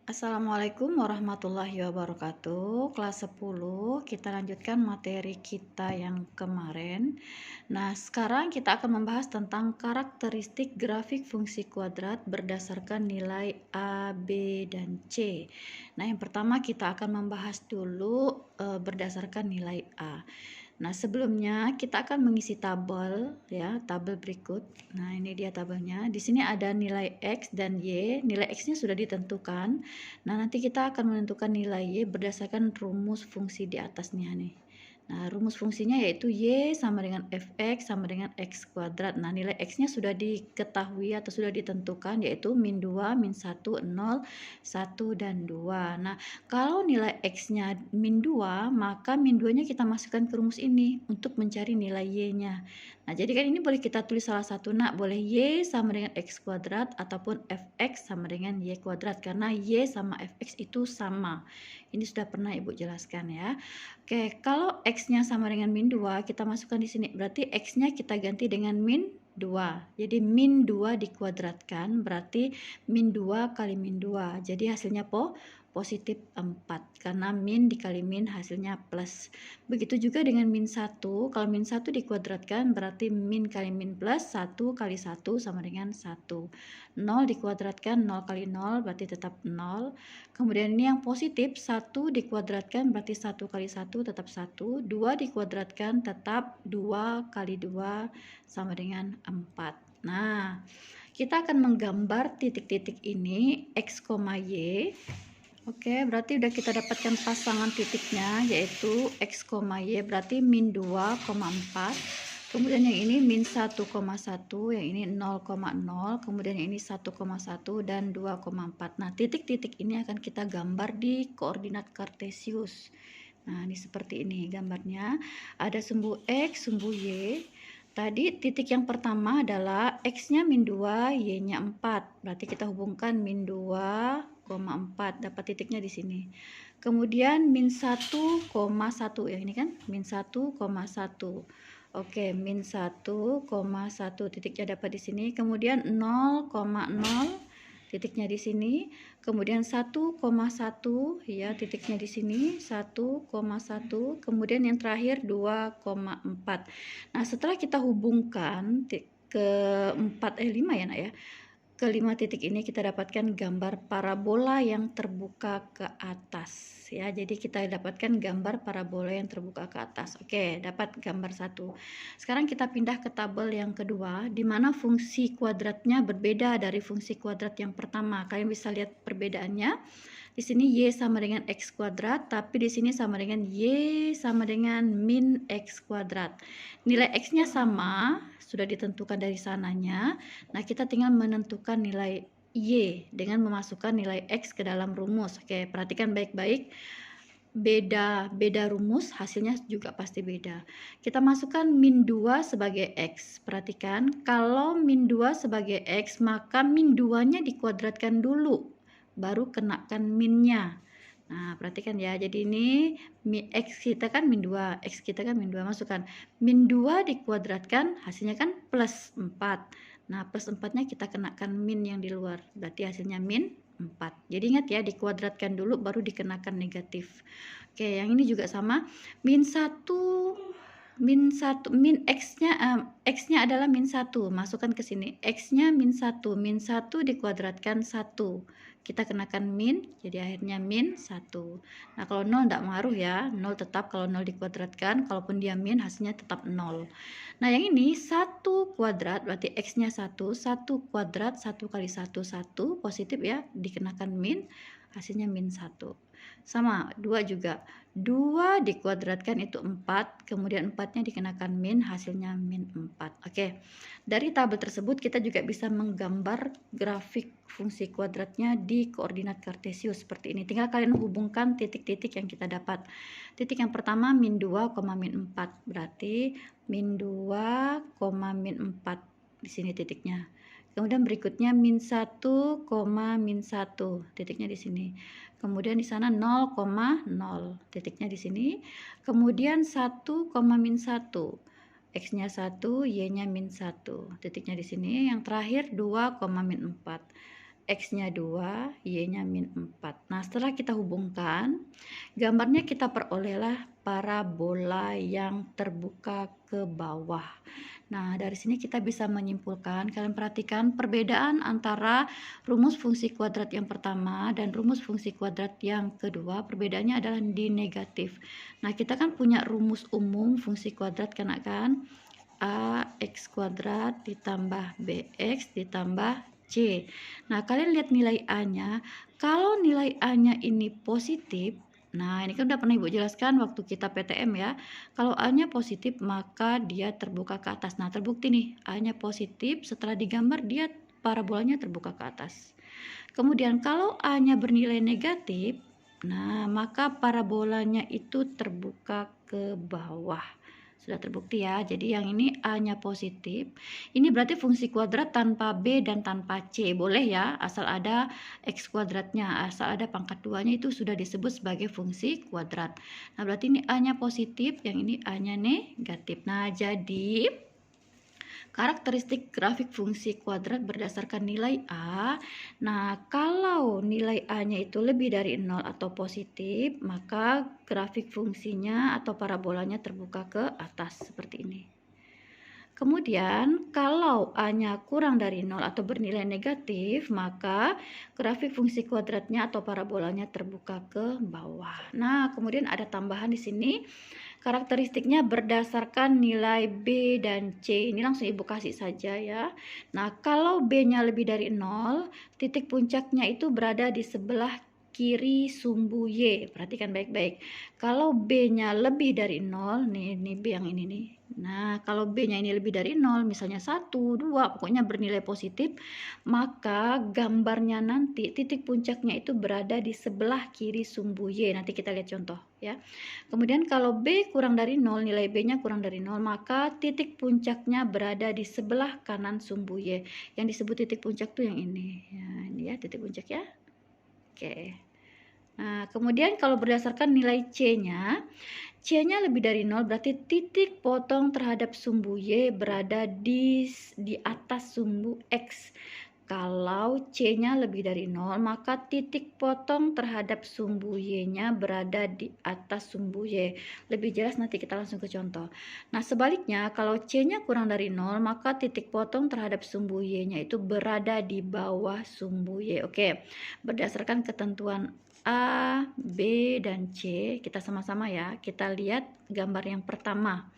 Assalamualaikum warahmatullahi wabarakatuh. Kelas 10, kita lanjutkan materi kita yang kemarin. Nah, sekarang kita akan membahas tentang karakteristik grafik fungsi kuadrat berdasarkan nilai A, B, dan C. Nah, yang pertama kita akan membahas dulu berdasarkan nilai A. Nah, sebelumnya kita akan mengisi tabel ya, tabel berikut. Nah, ini dia tabelnya. Di sini ada nilai X dan Y. Nilai X-nya sudah ditentukan. Nah, nanti kita akan menentukan nilai Y berdasarkan rumus fungsi di atasnya nih. Nah, rumus fungsinya yaitu Y sama dengan Fx sama dengan X kuadrat. Nah, nilai X-nya sudah diketahui atau sudah ditentukan yaitu min 2, min 1, 0, 1, dan 2. Nah, kalau nilai X-nya min 2, maka min 2-nya kita masukkan ke rumus ini untuk mencari nilai Y-nya. Nah, jadi kan ini boleh kita tulis salah satu, boleh Y sama dengan X kuadrat ataupun Fx sama dengan Y kuadrat, karena Y sama Fx itu sama. Ini sudah pernah Ibu jelaskan ya. Oke, kalau X-nya sama dengan min 2, kita masukkan di sini. Berarti X-nya kita ganti dengan min 2. Jadi min 2 dikuadratkan, berarti min 2 kali min 2. Jadi hasilnya positif 4, karena min dikali min hasilnya plus. Begitu juga dengan min 1, kalau min 1 dikuadratkan berarti min kali min plus 1 kali 1 sama dengan 1. 0 dikuadratkan 0 kali 0 berarti tetap 0. Kemudian ini yang positif, 1 dikuadratkan berarti 1 kali 1 tetap 1. 2 dikuadratkan tetap 2 kali 2 sama dengan 4. Nah, kita akan menggambar titik-titik ini X, Y. Oke, berarti udah kita dapatkan pasangan titiknya yaitu X, Y, berarti min 2,4. Kemudian yang ini min 1,1, yang ini 0,0, kemudian yang ini 1,1 dan 2,4. Nah, titik-titik ini akan kita gambar di koordinat kartesius. Nah, ini seperti ini gambarnya. Ada sumbu X, sumbu Y. Tadi titik yang pertama adalah X-nya min 2, Y-nya 4. Berarti kita hubungkan min 2,4, dapat titiknya di sini. Kemudian min 1,1 ya, ini kan min 1,1. Oke, min 1,1 titiknya dapat di sini. Kemudian 0,0 titiknya di sini. Kemudian 1,1 ya, titiknya di sini 1,1. Kemudian yang terakhir 2,4. Nah, setelah kita hubungkan ke 5 ya, Nak ya. Kelima titik ini kita dapatkan gambar parabola yang terbuka ke atas ya. Jadi kita dapatkan gambar parabola yang terbuka ke atas. Oke, dapat gambar 1. Sekarang kita pindah ke tabel yang kedua, di mana fungsi kuadratnya berbeda dari fungsi kuadrat yang pertama. Kalian bisa lihat perbedaannya. Di sini Y sama dengan X kuadrat, tapi di sini sama dengan Y sama dengan min X kuadrat. Nilai X-nya sama, sudah ditentukan dari sananya. Nah, kita tinggal menentukan nilai Y dengan memasukkan nilai X ke dalam rumus. Oke, perhatikan baik-baik. Beda rumus, hasilnya juga pasti beda. Kita masukkan min 2 sebagai X. Perhatikan, kalau min 2 sebagai X, maka min 2-nya dikuadratkan dulu, baru kenakan minnya. Nah, perhatikan ya. Jadi ini X kita kan min 2, X kita kan min 2. Masukkan min 2 dikuadratkan, hasilnya kan plus 4. Nah, plus 4-nya kita kenakan min yang di luar. Berarti hasilnya min 4. Jadi ingat ya, dikuadratkan dulu baru dikenakan negatif. Oke, yang ini juga sama. Min 1 min X-nya adalah min 1. Masukkan ke sini. X-nya min 1. Min 1 dikuadratkan 1. Kita kenakan min, jadi akhirnya min 1. Nah, kalau 0 tidak mengaruh ya. 0 tetap, kalau 0 dikuadratkan, kalaupun dia min, hasilnya tetap 0. Nah, yang ini 1 kuadrat, berarti X-nya 1. 1 kuadrat, 1 kali 1, 1. Positif ya, dikenakan min, hasilnya min 1. Sama, 2 juga. 2 dikuadratkan itu 4, kemudian 4-nya dikenakan min, hasilnya min 4. Oke, dari tabel tersebut kita juga bisa menggambar grafik fungsi kuadratnya di koordinat kartesius seperti ini. Tinggal kalian hubungkan titik-titik yang kita dapat. Titik yang pertama min 2, min 4. Berarti min 2, min 4. Di sini titiknya. Kemudian berikutnya min 1, min 1. Titiknya di sini. Kemudian di sana 0,0, titiknya di sini. Kemudian 1, min 1. X-nya 1, Y-nya min 1. Titiknya di sini. Yang terakhir 2, min 4. X-nya 2, Y-nya min 4. Nah, setelah kita hubungkan, gambarnya kita perolehlah parabola yang terbuka ke bawah. Nah, dari sini kita bisa menyimpulkan, kalian perhatikan perbedaan antara rumus fungsi kuadrat yang pertama dan rumus fungsi kuadrat yang kedua, perbedaannya adalah di negatif. Nah, kita kan punya rumus umum fungsi kuadrat kan? AX kuadrat ditambah BX ditambah C. Nah, kalian lihat nilai A-nya. Kalau nilai A-nya ini positif, nah ini kan udah pernah Ibu jelaskan waktu kita PTM ya. Kalau A-nya positif, maka dia terbuka ke atas. Nah, terbukti nih, A-nya positif, setelah digambar dia parabolanya terbuka ke atas. Kemudian kalau A-nya bernilai negatif, nah maka parabolanya itu terbuka ke bawah. Sudah terbukti ya. Jadi yang ini A-nya positif. Ini berarti fungsi kuadrat tanpa B dan tanpa C. Boleh ya, asal ada X kuadratnya, asal ada pangkat 2-nya itu sudah disebut sebagai fungsi kuadrat. Nah, berarti ini A-nya positif, yang ini A-nya negatif. Nah, jadi karakteristik grafik fungsi kuadrat berdasarkan nilai A. Nah, kalau nilai A-nya itu lebih dari 0 atau positif, maka grafik fungsinya atau parabolanya terbuka ke atas seperti ini. Kemudian, kalau A-nya kurang dari 0 atau bernilai negatif, maka grafik fungsi kuadratnya atau parabolanya terbuka ke bawah. Nah, kemudian ada tambahan di sini. Karakteristiknya berdasarkan nilai B dan C. Ini langsung Ibu kasih saja ya. Nah, kalau B-nya lebih dari 0, titik puncaknya itu berada di sebelah kiri sumbu Y. Perhatikan baik-baik. Kalau B-nya lebih dari 0, nih B yang ini nih. Nah, kalau B-nya ini lebih dari 0, misalnya 1, 2, pokoknya bernilai positif, maka gambarnya nanti titik puncaknya itu berada di sebelah kiri sumbu Y. Nanti kita lihat contoh ya. Kemudian kalau B kurang dari 0, nilai B-nya kurang dari 0, maka titik puncaknya berada di sebelah kanan sumbu Y. Yang disebut titik puncak tuh yang ini. Ya, ini ya titik puncak ya. Oke. Nah, kemudian kalau berdasarkan nilai C-nya lebih dari 0, berarti titik potong terhadap sumbu Y berada di atas sumbu X. Kalau C-nya lebih dari 0, maka titik potong terhadap sumbu Y-nya berada di atas sumbu Y. Lebih jelas nanti kita langsung ke contoh. Nah, sebaliknya kalau C-nya kurang dari 0, maka titik potong terhadap sumbu Y-nya itu berada di bawah sumbu Y. Oke, berdasarkan ketentuan A, B, dan C, kita sama-sama ya. Kita lihat gambar yang pertama.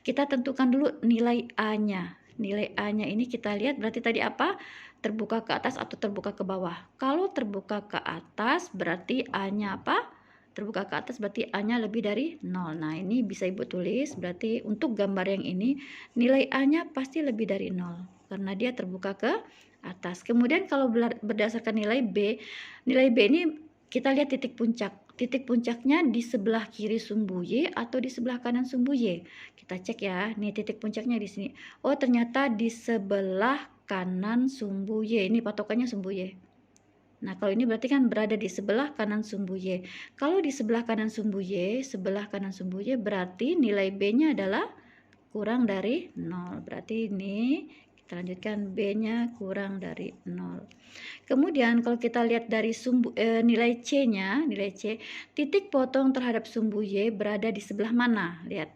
Kita tentukan dulu nilai A-nya. Nilai A-nya ini kita lihat berarti tadi apa? Terbuka ke atas atau terbuka ke bawah. Kalau terbuka ke atas berarti A-nya apa? Terbuka ke atas berarti A-nya lebih dari 0. Nah, ini bisa Ibu tulis, berarti untuk gambar yang ini nilai A-nya pasti lebih dari 0 karena dia terbuka ke atas. Kemudian kalau berdasarkan nilai B ini kita lihat titik puncak. Titik puncaknya di sebelah kiri sumbu Y atau di sebelah kanan sumbu Y. Kita cek ya. Nih titik puncaknya di sini. Oh, ternyata di sebelah kanan sumbu Y. Ini patokannya sumbu Y. Nah, kalau ini berarti kan berada di sebelah kanan sumbu Y. Kalau di sebelah kanan sumbu Y, berarti nilai B-nya adalah kurang dari 0. Berarti ini kita lanjutkan B-nya kurang dari 0. Kemudian kalau kita lihat dari nilai C-nya, titik potong terhadap sumbu Y berada di sebelah mana? Lihat.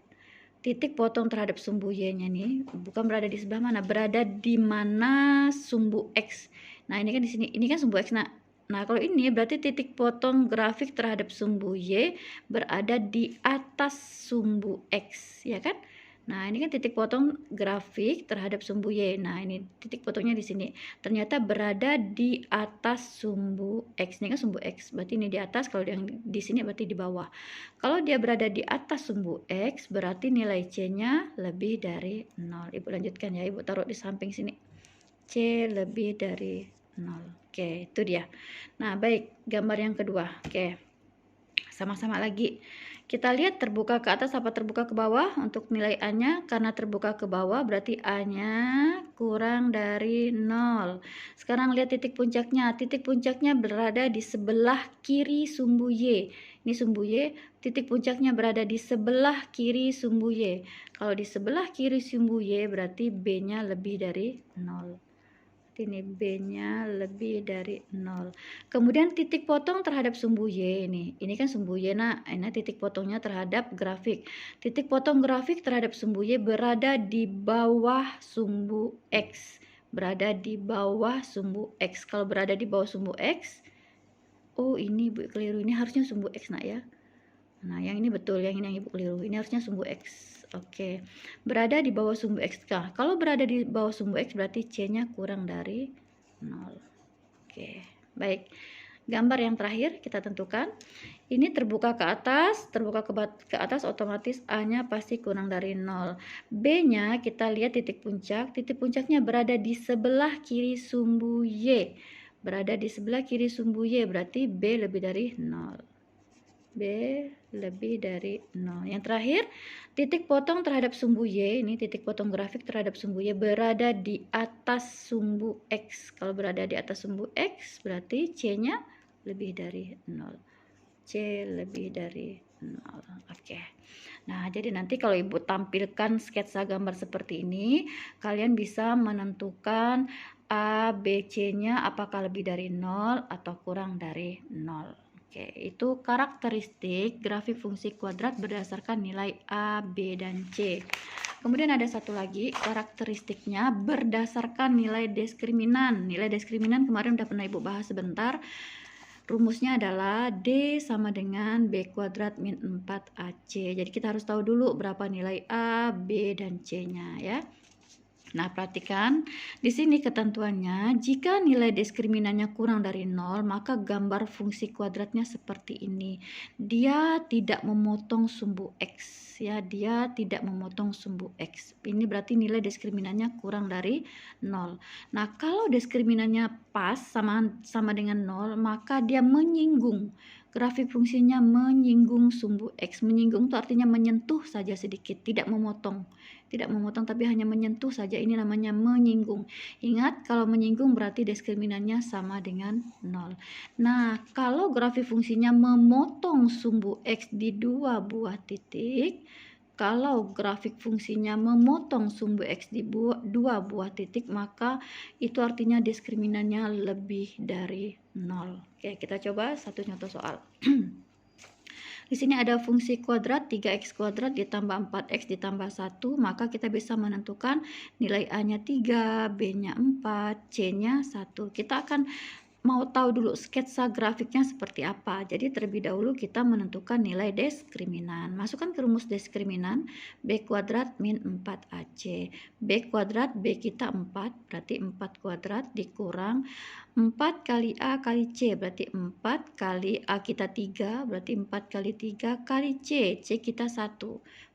Titik potong terhadap sumbu Y-nya nih bukan berada di sebelah mana, berada di mana sumbu X. Nah, ini kan di sini, ini kan sumbu X. Nah, kalau ini berarti titik potong grafik terhadap sumbu Y berada di atas sumbu X, ya kan? Nah, ini kan titik potong grafik terhadap sumbu Y. Nah, ini titik potongnya di sini. Ternyata berada di atas sumbu X. Ini kan sumbu X. Berarti ini di atas, kalau yang di sini berarti di bawah. Kalau dia berada di atas sumbu X, berarti nilai C-nya lebih dari 0. Ibu lanjutkan ya. Ibu taruh di samping sini. C lebih dari 0. Oke, itu dia. Nah, baik. Gambar yang kedua. Oke. Sama-sama lagi. Kita lihat terbuka ke atas apa terbuka ke bawah. Untuk nilai A-nya, karena terbuka ke bawah berarti A-nya kurang dari 0. Sekarang lihat titik puncaknya. Titik puncaknya berada di sebelah kiri sumbu Y. Ini sumbu Y, titik puncaknya berada di sebelah kiri sumbu Y. Kalau di sebelah kiri sumbu Y berarti B-nya lebih dari 0. berarti ini B-nya lebih dari 0. Kemudian titik potong terhadap sumbu Y ini kan sumbu Y, nah ini titik potongnya terhadap grafik. Titik potong grafik terhadap sumbu Y berada di bawah sumbu X. Berada di bawah sumbu X. Kalau berada di bawah sumbu X, oh ini Ibu keliru, ini harusnya sumbu X nak ya. Nah, yang ini betul, yang ini yang Ibu keliru. Ini harusnya sumbu X. Oke. Berada di bawah sumbu X. Nah, kalau berada di bawah sumbu X berarti C-nya kurang dari 0. Oke. Baik. Gambar yang terakhir kita tentukan. Ini terbuka ke atas, terbuka ke atas, otomatis A-nya pasti kurang dari 0. B-nya kita lihat titik puncak. Titik puncaknya berada di sebelah kiri sumbu Y. Berada di sebelah kiri sumbu Y, berarti B lebih dari 0. B lebih dari 0. Yang terakhir, titik potong terhadap sumbu Y, ini titik potong grafik terhadap sumbu Y berada di atas sumbu X. Kalau berada di atas sumbu X, berarti C-nya lebih dari 0. C lebih dari 0. Oke. Nah, jadi nanti kalau Ibu tampilkan sketsa gambar seperti ini, kalian bisa menentukan A, B, C-nya apakah lebih dari 0 atau kurang dari 0. Oke, itu karakteristik grafik fungsi kuadrat berdasarkan nilai A, B, dan C. Kemudian ada satu lagi, karakteristiknya berdasarkan nilai diskriminan. Nilai diskriminan kemarin udah pernah Ibu bahas sebentar. Rumusnya adalah D sama dengan B kuadrat min 4AC. Jadi kita harus tahu dulu berapa nilai A, B, dan C-nya ya. Nah, perhatikan di sini ketentuannya, jika nilai diskriminannya kurang dari 0, maka gambar fungsi kuadratnya seperti ini. Dia tidak memotong sumbu X ya, dia tidak memotong sumbu X. Ini berarti nilai diskriminannya kurang dari 0. Nah, kalau diskriminannya pas sama dengan 0, maka dia menyinggung. Grafik fungsinya menyinggung sumbu X. Menyinggung itu artinya menyentuh saja sedikit, tidak memotong. Tidak memotong tapi hanya menyentuh saja, ini namanya menyinggung. Ingat, kalau menyinggung berarti diskriminannya sama dengan 0. Nah, kalau grafik fungsinya memotong sumbu X di dua buah titik, kalau grafik fungsinya memotong sumbu X di dua buah titik, maka itu artinya diskriminannya lebih dari 0. Oke, kita coba satu contoh soal. Di sini ada fungsi kuadrat 3x kuadrat ditambah 4x ditambah 1, maka kita bisa menentukan nilai A-nya 3, B-nya 4, C-nya 1. Kita akan mau tahu dulu sketsa grafiknya seperti apa. Jadi terlebih dahulu kita menentukan nilai diskriminan. Masukkan ke rumus diskriminan, B kuadrat min 4AC. B kuadrat, B kita 4, berarti 4 kuadrat dikurang 4 kali A kali C, berarti 4 kali A kita 3, berarti 4 kali 3 kali C, C kita 1.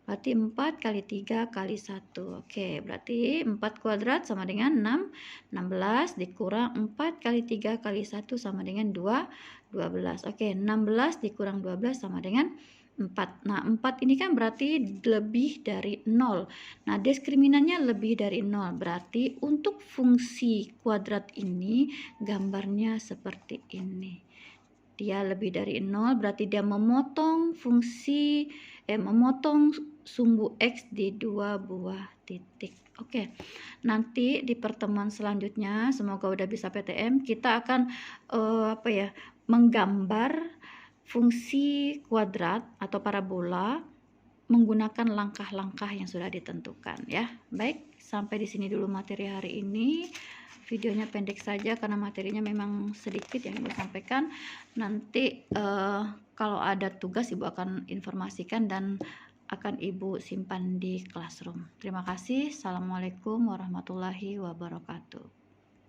Berarti 4 kali 3 kali 1. Oke, berarti 4 kuadrat sama dengan 6. 16 dikurang 4 kali 3 kali 1 sama dengan 12. Oke, 16 dikurang 12 sama dengan 4. Nah, 4 ini kan berarti lebih dari 0. Nah, diskriminannya lebih dari 0. Berarti untuk fungsi kuadrat ini gambarnya seperti ini. Dia lebih dari 0, berarti dia memotong memotong sumbu X di dua buah titik. Oke, nanti di pertemuan selanjutnya, semoga udah bisa PTM, kita akan menggambar fungsi kuadrat atau parabola menggunakan langkah-langkah yang sudah ditentukan ya. Baik, sampai di sini dulu materi hari ini. Videonya pendek saja karena materinya memang sedikit yang Ibu sampaikan. Nanti kalau ada tugas Ibu akan informasikan dan akan Ibu simpan di classroom. Terima kasih. Assalamualaikum warahmatullahi wabarakatuh.